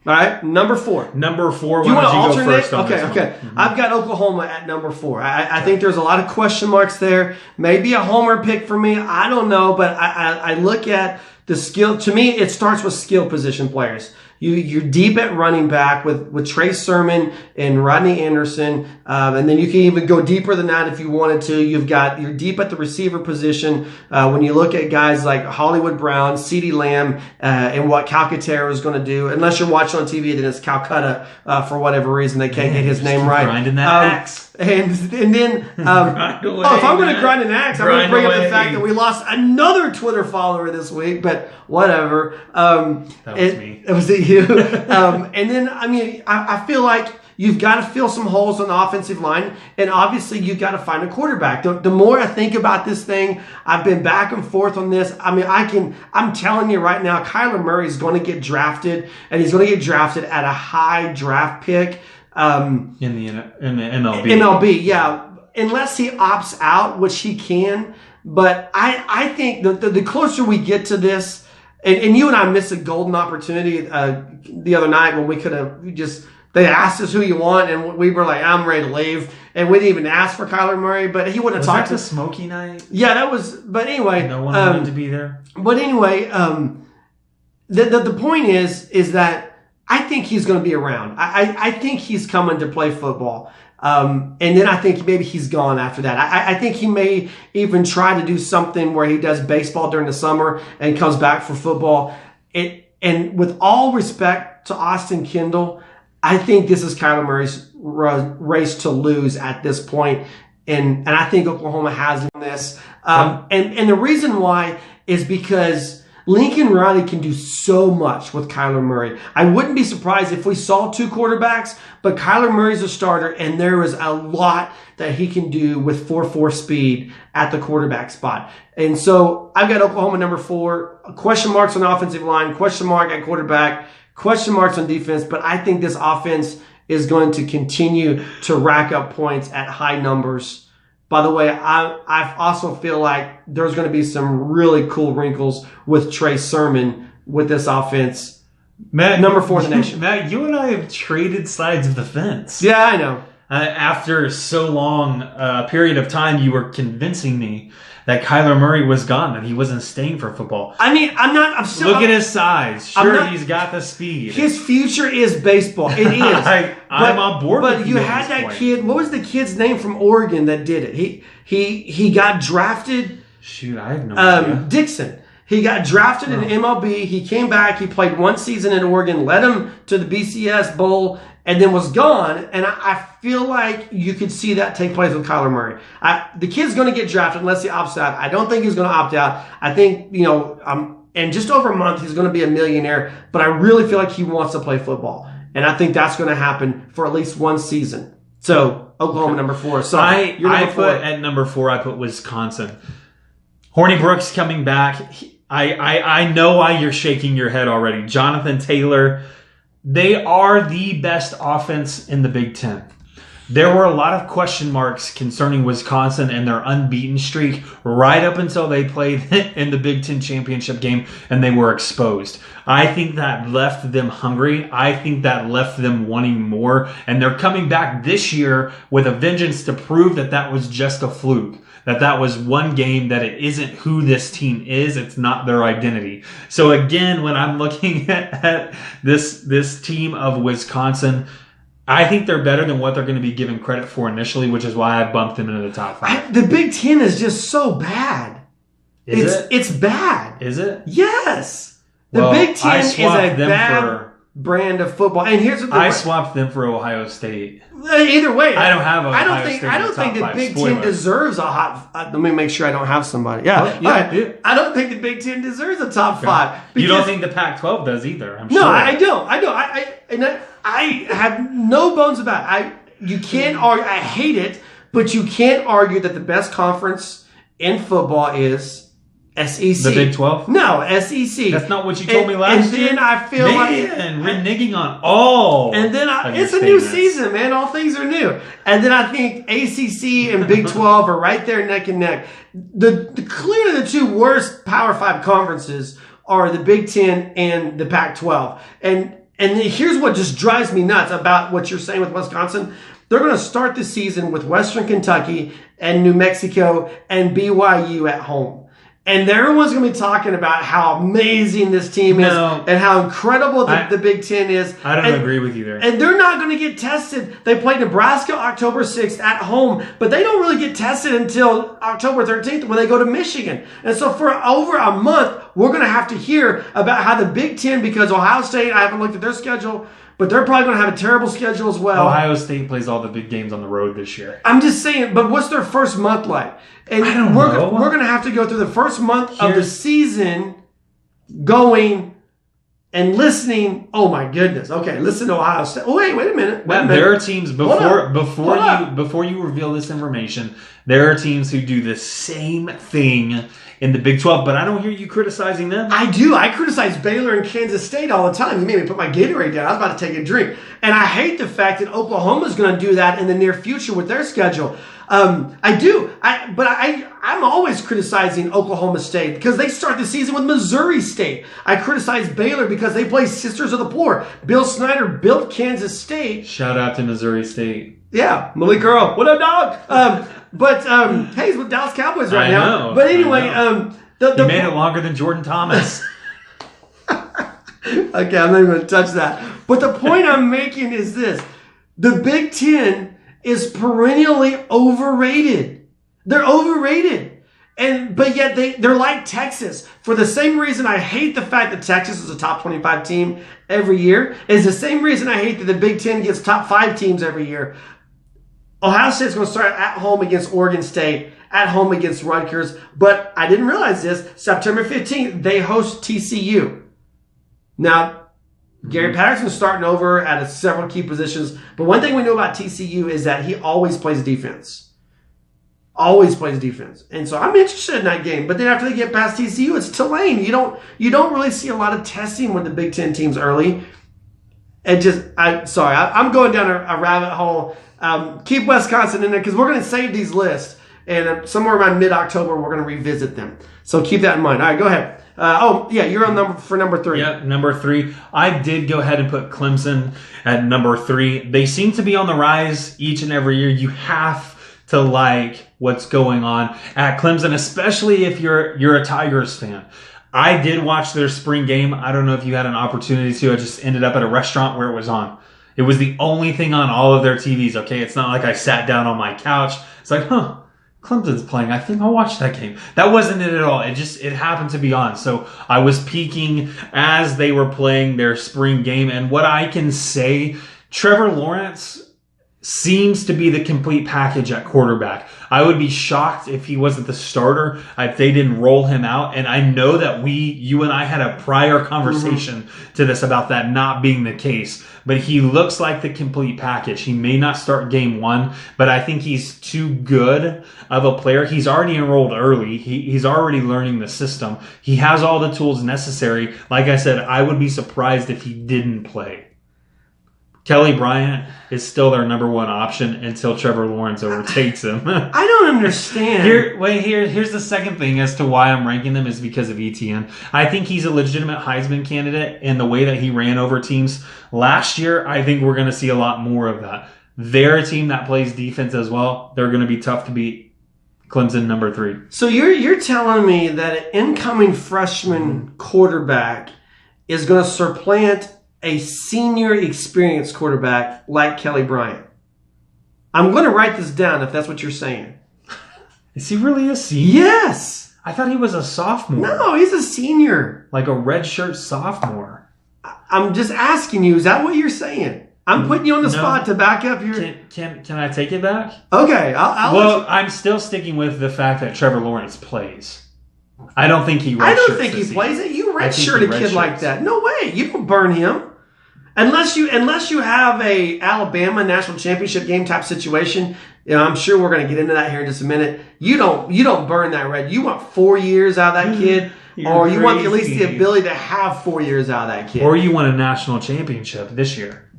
All right, number 4. Number 4. You want to alternate? Go first okay. Mm-hmm. I've got Oklahoma at number 4. I think there's a lot of question marks there. Maybe a homer pick for me. I don't know, but I look at the skill. To me, it starts with skill position players. You're deep at running back with Trey Sermon and Rodney Anderson, and then you can even go deeper than that if you wanted to. You're deep at the receiver position. When you look at guys like Hollywood Brown, CeeDee Lamb, and what Calcaterra is going to do, unless you're watching on TV, then it's Calcutta for whatever reason they can't get his name right. Grinding that axe. And then, if I'm going to grind an axe, I'm going to bring up the fact that we lost another Twitter follower this week, but whatever. That was me. It was you. And then, I feel like you've got to fill some holes on the offensive line, and obviously you've got to find a quarterback. The more I think about this thing, I've been back and forth on this. I'm telling you right now, Kyler Murray is going to get drafted, and he's going to get drafted at a high draft pick. In the MLB. MLB, yeah. Unless he opts out, which he can. But I think the closer we get to this, and you and I missed a golden opportunity the other night when we could have they asked us who you want, and we were like, I'm ready to leave. And we didn't even ask for Kyler Murray, but he wouldn't have talked to us. Was that the Smoky night? Yeah, that was, but anyway. No one wanted to be there. But anyway, the point is that I think he's going to be around. I think he's coming to play football. And then I think maybe he's gone after that. I think he may even try to do something where he does baseball during the summer and comes back for football. And with all respect to Austin Kendall, I think this is Kyler Murray's race to lose at this point. And I think Oklahoma has him this. And the reason why is because Lincoln Riley can do so much with Kyler Murray. I wouldn't be surprised if we saw 2 quarterbacks, but Kyler Murray's a starter, and there is a lot that he can do with 4.4 speed at the quarterback spot. And so I've got Oklahoma number 4. Question marks on the offensive line, question mark at quarterback, question marks on defense, but I think this offense is going to continue to rack up points at high numbers. By the way, I also feel like there's going to be some really cool wrinkles with Trey Sermon with this offense. Matt, number 4 in the nation. Matt, you and I have traded sides of the fence. Yeah, I know. After so long a period of time, you were convincing me that Kyler Murray was gone, that he wasn't staying for football. I'm still... Look at his size. Sure, he's got the speed. His future is baseball. It is. I'm on board with you. But you had that kid... What was the kid's name from Oregon that did it? He got drafted... Shoot, I have no idea. Dixon. He got drafted in MLB. He came back. He played one season in Oregon, led him to the BCS Bowl, and then was gone. And I feel like you could see that take place with Kyler Murray. The kid's going to get drafted unless he opts out. I don't think he's going to opt out. I think, in just over a month, he's going to be a millionaire. But I really feel like he wants to play football. And I think that's going to happen for at least one season. So, Oklahoma number 4. So at number 4, I put Wisconsin. Horny Brooks coming back. I know why you're shaking your head already. Jonathan Taylor. They are the best offense in the Big Ten. There were a lot of question marks concerning Wisconsin and their unbeaten streak right up until they played in the Big Ten championship game and they were exposed. I think that left them hungry. I think that left them wanting more. And they're coming back this year with a vengeance to prove that that was just a fluke. That was one game, that it isn't who this team is. It's not their identity. So again, when I'm looking at this team of Wisconsin, I think they're better than what they're going to be given credit for initially, which is why I bumped them into the top 5. The Big Ten is just so bad. It's bad. Is it? Yes. The Big Ten is a bad brand of football. And here's what I swapped them for Ohio State. Either way, I don't have Ohio State. I don't think the Big Ten deserves a hot. Let me make sure I don't have somebody. Yeah. I don't think the Big Ten deserves a top 5. You don't think the Pac-12 does either? I'm sure. No, I don't. I have no bones about it. You can't argue. I hate it, but you can't argue that the best conference in football is SEC. The Big 12? No, SEC. That's not what you told me last year. And then I feel reneging on all. And then it's a new season, man. All things are new. And then I think ACC and Big 12 are right there neck and neck. Clearly the 2 worst Power 5 conferences are the Big 10 and the Pac-12. And here's what just drives me nuts about what you're saying with Wisconsin. They're going to start the season with Western Kentucky and New Mexico and BYU at home. And everyone's going to be talking about how amazing this team is and how incredible the Big Ten is. I don't agree with you there. And they're not going to get tested. They play Nebraska October 6th at home, but they don't really get tested until October 13th when they go to Michigan. And so for over a month, we're going to have to hear about how the Big Ten, because Ohio State, I haven't looked at their schedule, but they're probably going to have a terrible schedule as well. Ohio State plays all the big games on the road this year. I'm just saying, but what's their first month like? And I don't know. We're going to have to go through the first month of the season going and listening. Oh my goodness. Okay, listen to Ohio State. Oh, wait a minute. There are teams before you reveal this information, there are teams who do the same thing in the Big 12, but I don't hear you criticizing them. I do. I criticize Baylor and Kansas State all the time. You made me put my Gatorade down. I was about to take a drink. And I hate the fact that Oklahoma is going to do that in the near future with their schedule. I do. I'm always criticizing Oklahoma State because they start the season with Missouri State. I criticize Baylor because they play Sisters of the Poor. Bill Snyder built Kansas State. Shout out to Missouri State. Yeah, Malik Earl. What up, dog? Hey, he's with Dallas Cowboys right now. But anyway, he made it longer than Jordan Thomas. Okay, I'm not even going to touch that. But the point I'm making is this. The Big Ten is perennially overrated. They're overrated. But yet they're like Texas. For the same reason I hate the fact that Texas is a top 25 team every year, is the same reason I hate that the Big Ten gets top 5 teams every year. Ohio State's going to start at home against Oregon State, at home against Rutgers. But I didn't realize this. September 15th, they host TCU. Now, Gary Patterson's starting over at several key positions. But one thing we know about TCU is that he always plays defense. Always plays defense. And so I'm interested in that game. But then after they get past TCU, it's Tulane. You don't really see a lot of testing with the Big Ten teams early. I'm going down a rabbit hole. Keep Wisconsin in there because we're going to save these lists. And somewhere around mid-October, we're going to revisit them. So keep that in mind. All right, go ahead. You're on number 3. Yeah, number 3. I did go ahead and put Clemson at number 3. They seem to be on the rise each and every year. You have to like what's going on at Clemson, especially if you're a Tigers fan. I did watch their spring game. I don't know if you had an opportunity to. I just ended up at a restaurant where it was on. It was the only thing on all of their TVs, okay? It's not like I sat down on my couch. It's like, Clemson's playing. I think I'll watch that game. That wasn't it at all. It happened to be on. So I was peeking as they were playing their spring game. And what I can say, Trevor Lawrence seems to be the complete package at quarterback. I would be shocked if he wasn't the starter, if they didn't roll him out. And I know that you and I had a prior conversation to this about that not being the case. But he looks like the complete package. He may not start game one, but I think he's too good of a player. He's already enrolled early. He's already learning the system. He has all the tools necessary. Like I said, I would be surprised if he didn't play. Kelly Bryant is still their number one option until Trevor Lawrence overtakes him. I don't understand. Here's the second thing as to why I'm ranking them is because of ETN. I think he's a legitimate Heisman candidate in the way that he ran over teams. Last year, I think we're going to see a lot more of that. They're a team that plays defense as well. They're going to be tough to beat. Clemson, number 3. So you're telling me that an incoming freshman quarterback is going to supplant a senior experienced quarterback like Kelly Bryant? I'm going to write this down if that's what you're saying. Is he really a senior? Yes. I thought he was a sophomore. No, he's a senior. Like a redshirt sophomore. I'm just asking you, is that what you're saying? I'm putting you on the spot to back up your... Can I take it back? Okay. I'm still sticking with the fact that Trevor Lawrence plays. I don't think he plays it. You redshirt a kid like that. No way. You don't burn him. Unless you have a Alabama national championship game type situation. I'm sure we're going to get into that here in just a minute. You don't burn that red. You want 4 years out of that kid, or you want at least the ability to have 4 years out of that kid. Or you want a national championship this year.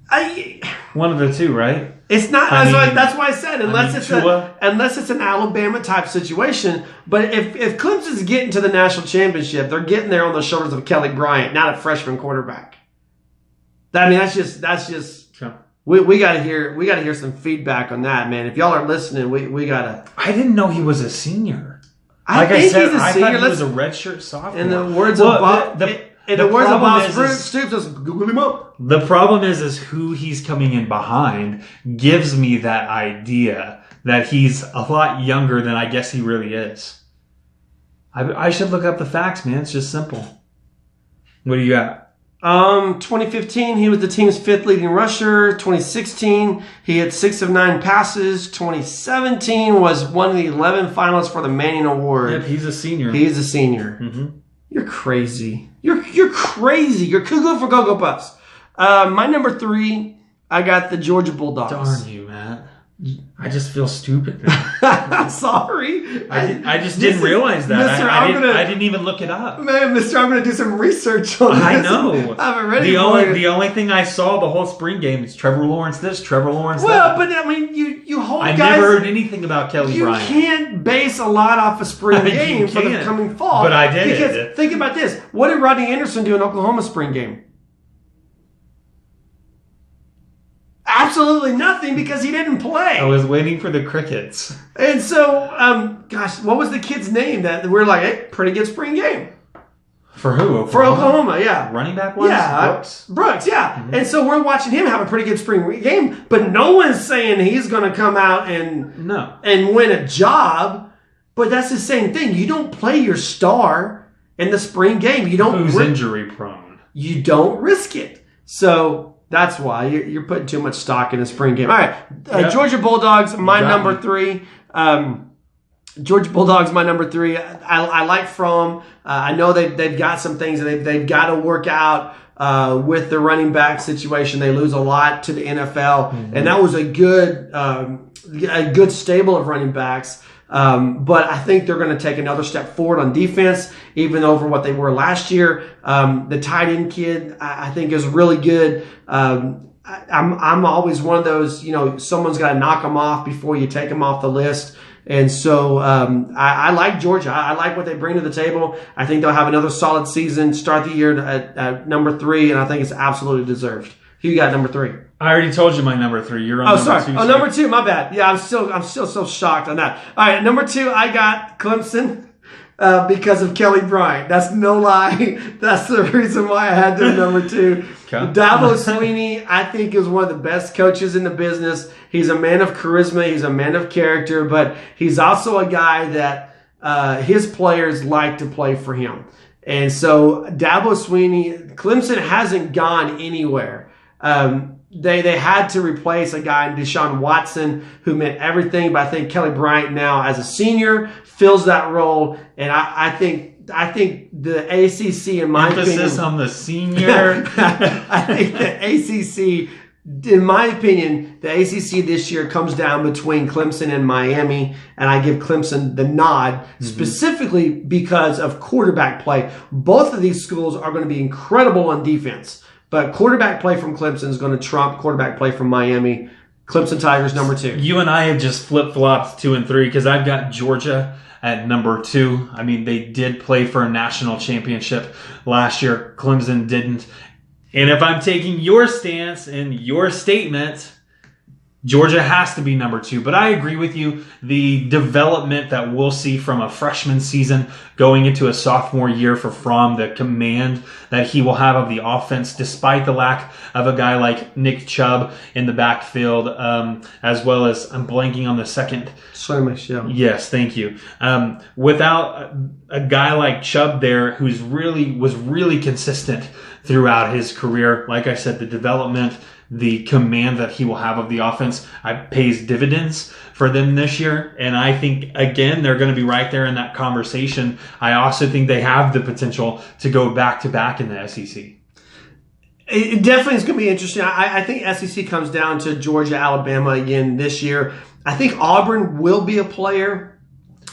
One of the two, right? It's not. That's why I said unless it's an Alabama type situation. But if Clemson's getting to the national championship, they're getting there on the shoulders of Kelly Bryant, not a freshman quarterback. I mean, that's just. Sure. We got to hear some feedback on that, man. If y'all are listening, we got to. I didn't know he was a senior. I thought he was a redshirt sophomore. In the words of Bob. In the words of Bob Stoops, just Google him up. The problem is who he's coming in behind gives me that idea that he's a lot younger than I guess he really is. I should look up the facts, man. It's just simple. What do you got? 2015, he was the team's 5th leading rusher. 2016, he had 6 of 9 passes. 2017 was one of the 11 finalists for the Manning Award. Yep, he's a senior. He's a senior. Mm-hmm. You're crazy. You're crazy. You're cuckoo for Cocoa Puffs. My number 3, I got the Georgia Bulldogs. Darn you, Matt. I just feel stupid now. I'm sorry. I just didn't realize that. I didn't even look it up. Man, mister, I'm going to do some research on this. I know. I haven't read the only thing I saw the whole spring game is Trevor Lawrence this, Trevor Lawrence that. Well, but I mean, you hold I guys... never heard anything about Kelly Bryant. You can't base a lot off a spring game for the coming fall. But I did. Because think about this. What did Rodney Anderson do in Oklahoma spring game? Absolutely nothing because he didn't play. I was waiting for the crickets. And so, what was the kid's name that we're like, hey, pretty good spring game? For who? Oklahoma? For Oklahoma, yeah. Running back was? Yeah. Brooks, yeah. Mm-hmm. And so we're watching him have a pretty good spring game, but no one's saying he's going to come out and win a job. But that's the same thing. You don't play your star in the spring game. You don't. Who's injury prone? You don't risk it. So... That's why you're putting too much stock in a spring game. All right, Georgia Bulldogs, my number 3. Georgia Bulldogs, my number 3. I like Fromm. I know they've got some things that they've got to work out with the running back situation. They lose a lot to the NFL, and that was a good stable of running backs. But I think they're going to take another step forward on defense, even over what they were last year. The tight end kid, I think, is really good. I'm always one of those, someone's got to knock them off before you take them off the list. And so I like Georgia. I like what they bring to the table. I think they'll have another solid season, start the year at number 3, and I think it's absolutely deserved. Who you got number 3? I already told you my number 3. You're on number 2. Oh, number 2. My bad. Yeah, I'm still so shocked on that. All right, number 2, I got Clemson. because of Kelly Bryant. That's no lie. That's the reason why I had them number 2. Okay. Dabo Swinney, I think, is one of the best coaches in the business. He's a man of charisma. He's a man of character, but he's also a guy that his players like to play for him. And so Dabo Swinney, Clemson hasn't gone anywhere. They had to replace a guy, Deshaun Watson, who meant everything. But I think Kelly Bryant now, as a senior, fills that role. And I think the ACC, in my opinion, emphasis on the senior. I think the ACC, in my opinion, the ACC this year comes down between Clemson and Miami, and I give Clemson the nod specifically because of quarterback play. Both of these schools are going to be incredible on defense, but quarterback play from Clemson is going to trump quarterback play from Miami. Clemson Tigers number 2. You and I have just flip-flopped 2 and 3 because I've got Georgia at number 2. I mean, they did play for a national championship last year. Clemson didn't. And if I'm taking your stance and your statement, Georgia has to be number 2. But I agree with you. The development that we'll see from a freshman season going into a sophomore year for Fromm, the command that he will have of the offense, despite the lack of a guy like Nick Chubb in the backfield, as well as, I'm blanking on the second. Slamish, yeah. Yes, thank you. Without a guy like Chubb there who's was really consistent throughout his career, like I said, the development, the command that he will have of the offense pays dividends for them this year. And I think, again, they're going to be right there in that conversation. I also think they have the potential to go back-to-back in the SEC. It definitely is going to be interesting. I think SEC comes down to Georgia, Alabama again this year. I think Auburn will be a player,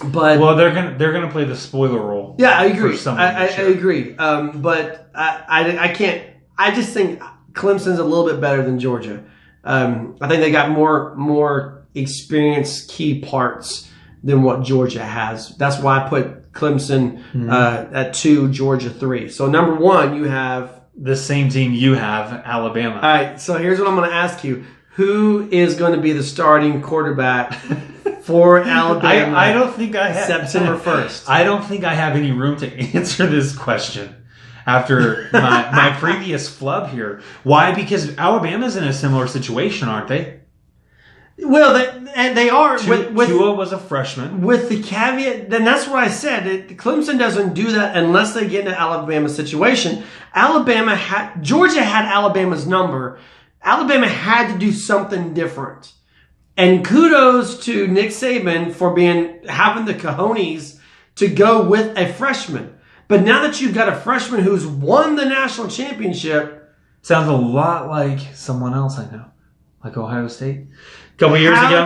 but they're gonna play the spoiler role. Yeah, I agree. I agree. But I can't. I just think Clemson's a little bit better than Georgia. I think they got more experienced key parts than what Georgia has. That's why I put Clemson at 2, Georgia 3. So number 1, you have the same team you have, Alabama. All right. So here's what I'm going to ask you: who is going to be the starting quarterback for Alabama? I don't think I have September 1st. I don't think I have any room to answer this question after my previous flub here. Why? Because Alabama's in a similar situation, aren't they? Well, they are. Tua was a freshman. With the caveat, then that's what I said. Clemson doesn't do that unless they get into Alabama's situation. Georgia had Alabama's number. Alabama had to do something different. And kudos to Nick Saban for having the cojones to go with a freshman. But now that you've got a freshman who's won the national championship. Sounds a lot like someone else I know, like Ohio State. A couple years ago.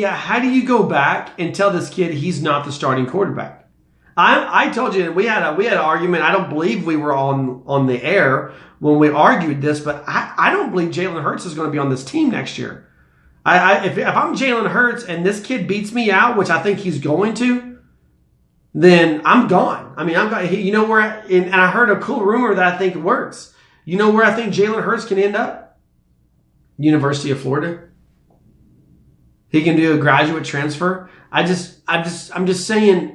How do you go back and tell this kid he's not the starting quarterback? I told you we had an argument. I don't believe we were on the air when we argued this, but I don't believe Jalen Hurts is going to be on this team next year. If I'm Jalen Hurts and this kid beats me out, which I think he's going to, then I'm gone. I mean, I'm gone. You know where? And I heard a cool rumor that I think works. You know where I think Jalen Hurts can end up? University of Florida. He can do a graduate transfer. I'm just saying.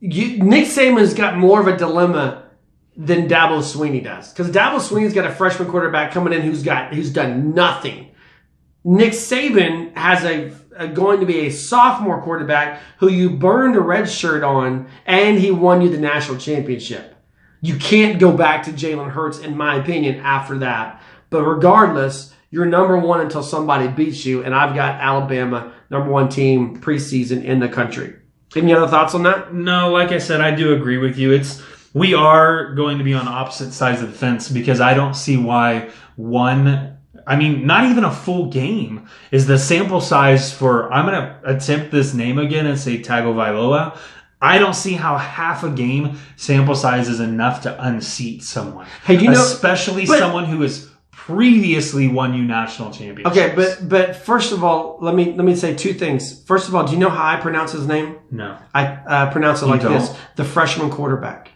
Nick Saban's got more of a dilemma than Dabo Swinney does, because Dabo Swinney's got a freshman quarterback coming in who's done nothing. Nick Saban has going to be a sophomore quarterback who you burned a red shirt on, and he won you the national championship. You can't go back to Jalen Hurts, in my opinion, after that. But regardless, you're number 1 until somebody beats you, and I've got Alabama, number 1 team preseason in the country. Any other thoughts on that? No, like I said, I do agree with you. We are going to be on opposite sides of the fence, because I don't see why not even a full game is the sample size for, I'm going to attempt this name again and say Tagovailoa. I don't see how half a game sample size is enough to unseat someone. Hey, especially someone who has previously won you national championships. Okay, but first of all, let me say 2 things. First of all, do you know how I pronounce his name? No. I pronounce it like this: the freshman quarterback.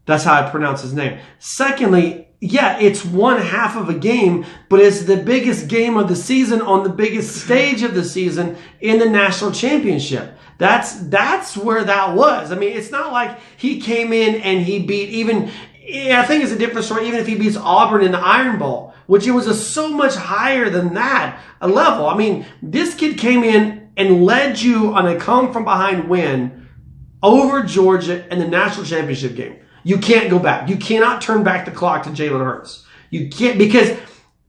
That's how I pronounce his name. Secondly, yeah, it's one half of a game, but it's the biggest game of the season on the biggest stage of the season in the national championship. That's where that was. I mean, it's not like he came in and he beat even. I think it's a different story. Even if he beats Auburn in the Iron Bowl, which it was so much higher than that a level. I mean, this kid came in and led you on a come from behind win over Georgia in the national championship game. You can't go back. You cannot turn back the clock to Jalen Hurts. You can't, because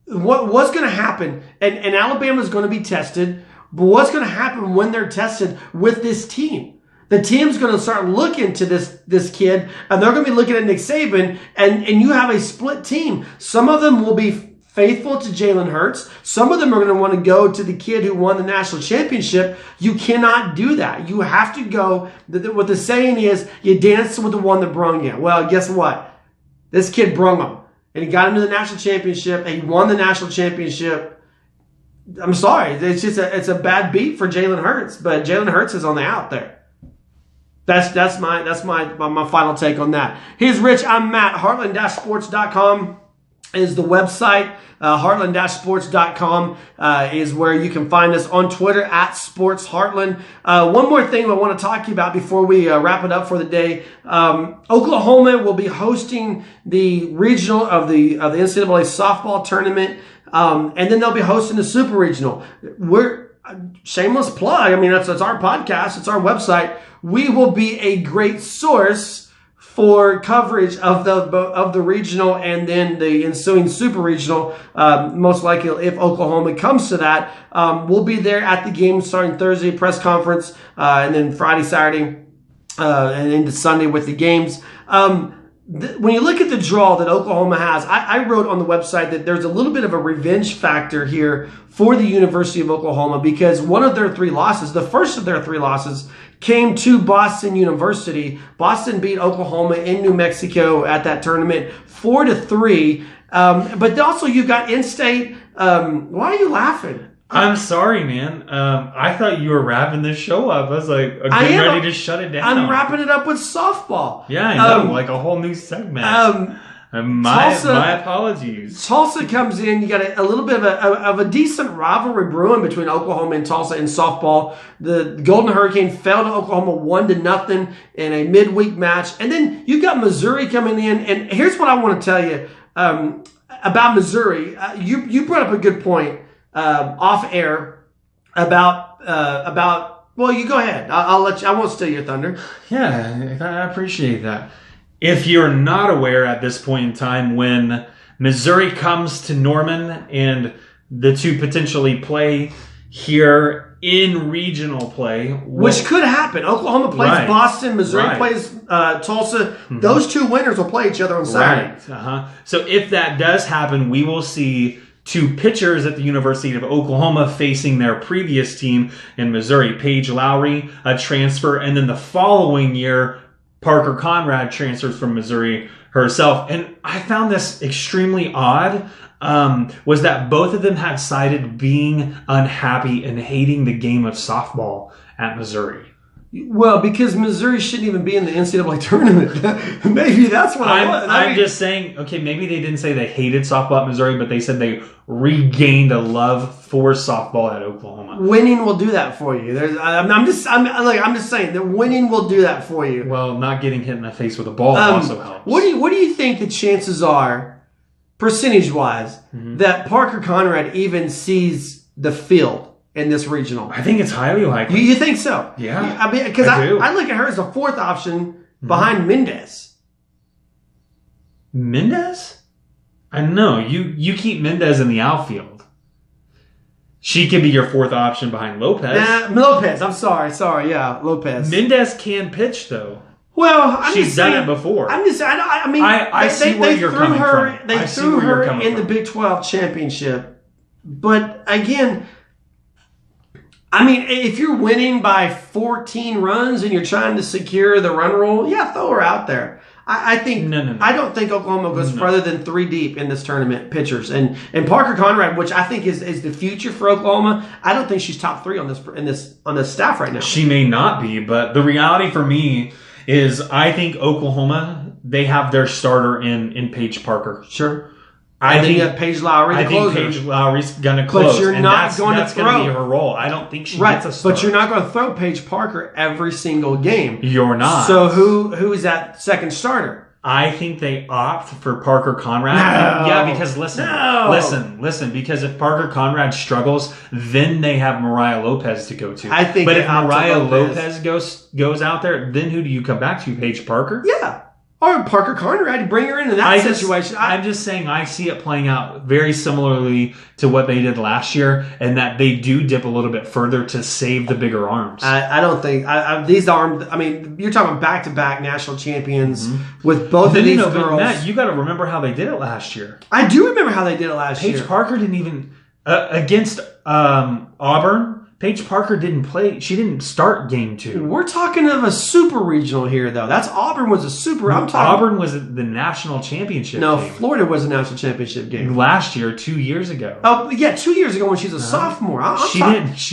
what's going to happen, and Alabama's going to be tested, but what's going to happen when they're tested with this team? The team's going to start looking to this kid, and they're going to be looking at Nick Saban, and you have a split team. Some of them will be faithful to Jalen Hurts. Some of them are going to want to go to the kid who won the national championship. You cannot do that. You have to go. What the saying is, you dance with the one that brung you. Well, guess what? This kid brung him, and he got him to the national championship, and he won the national championship. I'm sorry. It's a bad beat for Jalen Hurts, but Jalen Hurts is on the out there. That's my final take on that. Here's Rich. I'm Matt. Heartland-sports.com is the website. Heartland-sports.com is where you can find us on Twitter at SportsHeartland. One more thing I want to talk to you about before we wrap it up for the day. Oklahoma will be hosting the regional of the NCAA Softball Tournament, and then they'll be hosting the Super Regional. Shameless plug. I mean, it's our podcast. It's our website. We will be a great source for coverage of the regional and then the ensuing super regional. Most likely, if Oklahoma comes to that, we'll be there at the game starting Thursday press conference, and then Friday, Saturday, and into Sunday with the games. When you look at the draw that Oklahoma has, I wrote on the website that there's a little bit of a revenge factor here for the University of Oklahoma, because one of their 3 losses, the first of their 3 losses, came to Boston University. Boston beat Oklahoma in New Mexico at that tournament 4-3. But also you've got in-state. Why are you laughing? I'm sorry, man. I thought you were wrapping this show up. I was like, getting ready to shut it down. I'm wrapping it up with softball. Yeah, I know, like a whole new segment. My apologies. Tulsa comes in. You got a little bit of a decent rivalry brewing between Oklahoma and Tulsa in softball. The Golden Hurricane fell to Oklahoma 1-0 in a midweek match, and then you got Missouri coming in. And here's what I want to tell you about Missouri. You brought up a good point off air about. Well, you go ahead. I'll let you. I won't steal your thunder. Yeah, I appreciate that. If you're not aware at this point in time, when Missouri comes to Norman and the two potentially play here in regional play, which could happen. Oklahoma plays Boston, Missouri plays Tulsa. Mm-hmm. Those 2 winners will play each other on Saturday. Right. So if that does happen, we will see 2 pitchers at the University of Oklahoma facing their previous team in Missouri. Paige Lowry, a transfer, and then the following year, Parker Conrad transfers from Missouri herself. And I found this extremely odd, was that both of them had cited being unhappy and hating the game of softball at Missouri. Well, because Missouri shouldn't even be in the NCAA tournament. Maybe that's what I'm just saying, okay, maybe they didn't say they hated softball at Missouri, but they said they regained a love for softball at Oklahoma. Winning will do that for you. I'm just saying that winning will do that for you. Well, not getting hit in the face with a ball also helps. What do you think the chances are, percentage-wise, that Parker Conrad even sees the field in this regional? I think it's highly likely. You think so? Yeah. I mean, because I look at her as a 4th option behind Mendez. Mendez? I know. You keep Mendez in the outfield. She could be your 4th option behind Lopez. Lopez. I'm sorry. Yeah, Lopez. Mendez can pitch, though. Well, she's done it before. I mean, I see where you're coming from. They threw her in the Big 12 championship. But again, I mean, if you're winning by 14 runs and you're trying to secure the run rule, yeah, throw her out there. I think no. I don't think Oklahoma goes further than 3 deep in this tournament pitchers. And Parker Conrad, which I think is the future for Oklahoma, I don't think she's top 3 on this staff right now. She may not be, but the reality for me is I think Oklahoma, they have their starter in Paige Parker. Sure. I think that Paige Lowry, I think Paige Lowry's going to close. But you're not going to That's going to be her role. I don't think she gets a start. But you're not going to throw Paige Parker every single game. You're not. So who is that second starter? I think they opt for Parker Conrad. No. Yeah, because listen. Because if Parker Conrad struggles, then they have Mariah Lopez to go to. I think. But if Mariah Lopez goes out there, then who do you come back to? Paige Parker? Yeah. Or Parker Conrad, bring her into that situation. I'm just saying I see it playing out very similarly to what they did last year, and that they do dip a little bit further to save the bigger arms. I don't think these arms. I mean, you're talking back-to-back national champions with both of these girls. But Matt, you got to remember how they did it last year. I do remember how they did it last year. Paige Parker didn't even against Auburn. Paige Parker didn't play. She didn't start game 2. We're talking of a super regional here, though. That's Auburn was a super. I'm talking. Auburn was the national championship. No, game. Florida was a national championship game last year, 2 years ago. Oh yeah, 2 years ago when she's a sophomore. She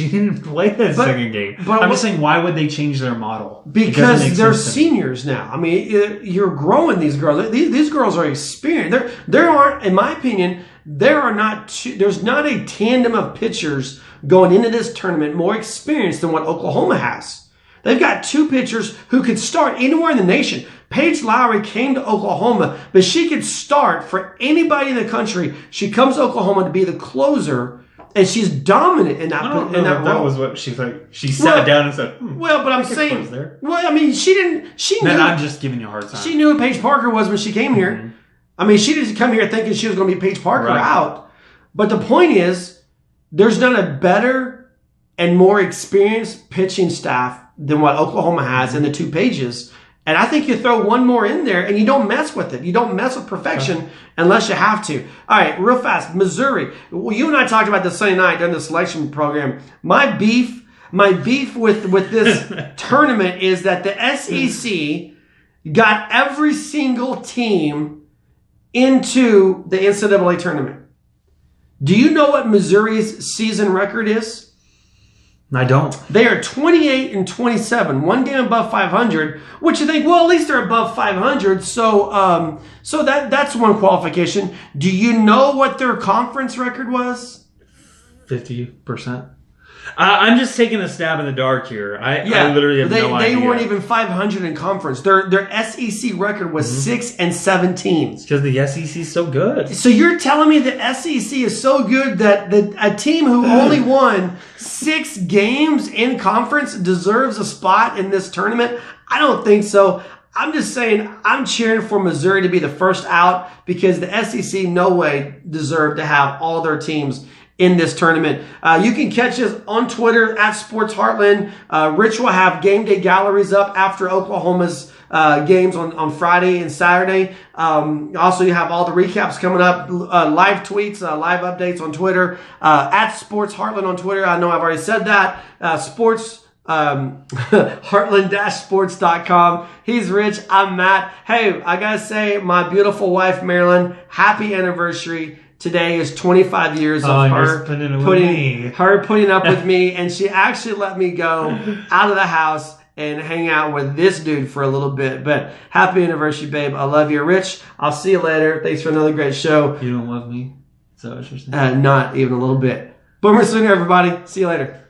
didn't play the second game. But I'm just saying, why would they change their model? Because they're seniors now. I mean, you're growing these girls. These girls are experienced. There aren't, in my opinion, there's not a tandem of pitchers going into this tournament more experienced than what Oklahoma has. They've got 2 pitchers who could start anywhere in the nation. Paige Lowry came to Oklahoma, but she could start for anybody in the country. She comes to Oklahoma to be the closer, and she's dominant in that role. That was what she like. She sat down and said, "Well, but I'm saying, well, I mean, she didn't. She knew. I'm just giving you a hard time. She knew who Paige Parker was when she came here. I mean, she didn't come here thinking she was going to be Paige Parker out. But the point is, there's not a better and more experienced pitching staff than what Oklahoma has in the 2 pages. And I think you throw one more in there and you don't mess with it. You don't mess with perfection unless you have to. All right, real fast. Missouri. Well, you and I talked about this Sunday night during the selection program. My beef with this tournament is that the SEC got every single team into the NCAA tournament. Do you know what Missouri's season record is? I don't. They are 28-27, one game above 500, which you think, well, at least they're above 500, so that's one qualification. Do you know what their conference record was? 50%. I'm just taking a stab in the dark here. I literally have no idea. They weren't even 500 in conference. Their SEC record was 6-17. It's because the SEC is so good. So you're telling me the SEC is so good that a team who only won 6 games in conference deserves a spot in this tournament? I don't think so. I'm just saying I'm cheering for Missouri to be the first out because the SEC no way deserved to have all their teams in this tournament. You can catch us on Twitter at Sports Heartland. Rich will have game day galleries up after Oklahoma's games on Friday and Saturday. Also, you have all the recaps coming up, live tweets, live updates on Twitter, at Sports Heartland on Twitter. I know I've already said that. Heartland-sports.com. He's Rich. I'm Matt. Hey, I gotta say, my beautiful wife, Marilyn, happy anniversary. Today is 25 years of her putting up with me, and she actually let me go out of the house and hang out with this dude for a little bit. But happy anniversary, babe. I love you. Rich, I'll see you later. Thanks for another great show. You don't love me? Is that what you're saying? Not even a little bit. Boomer Sooner, everybody. See you later.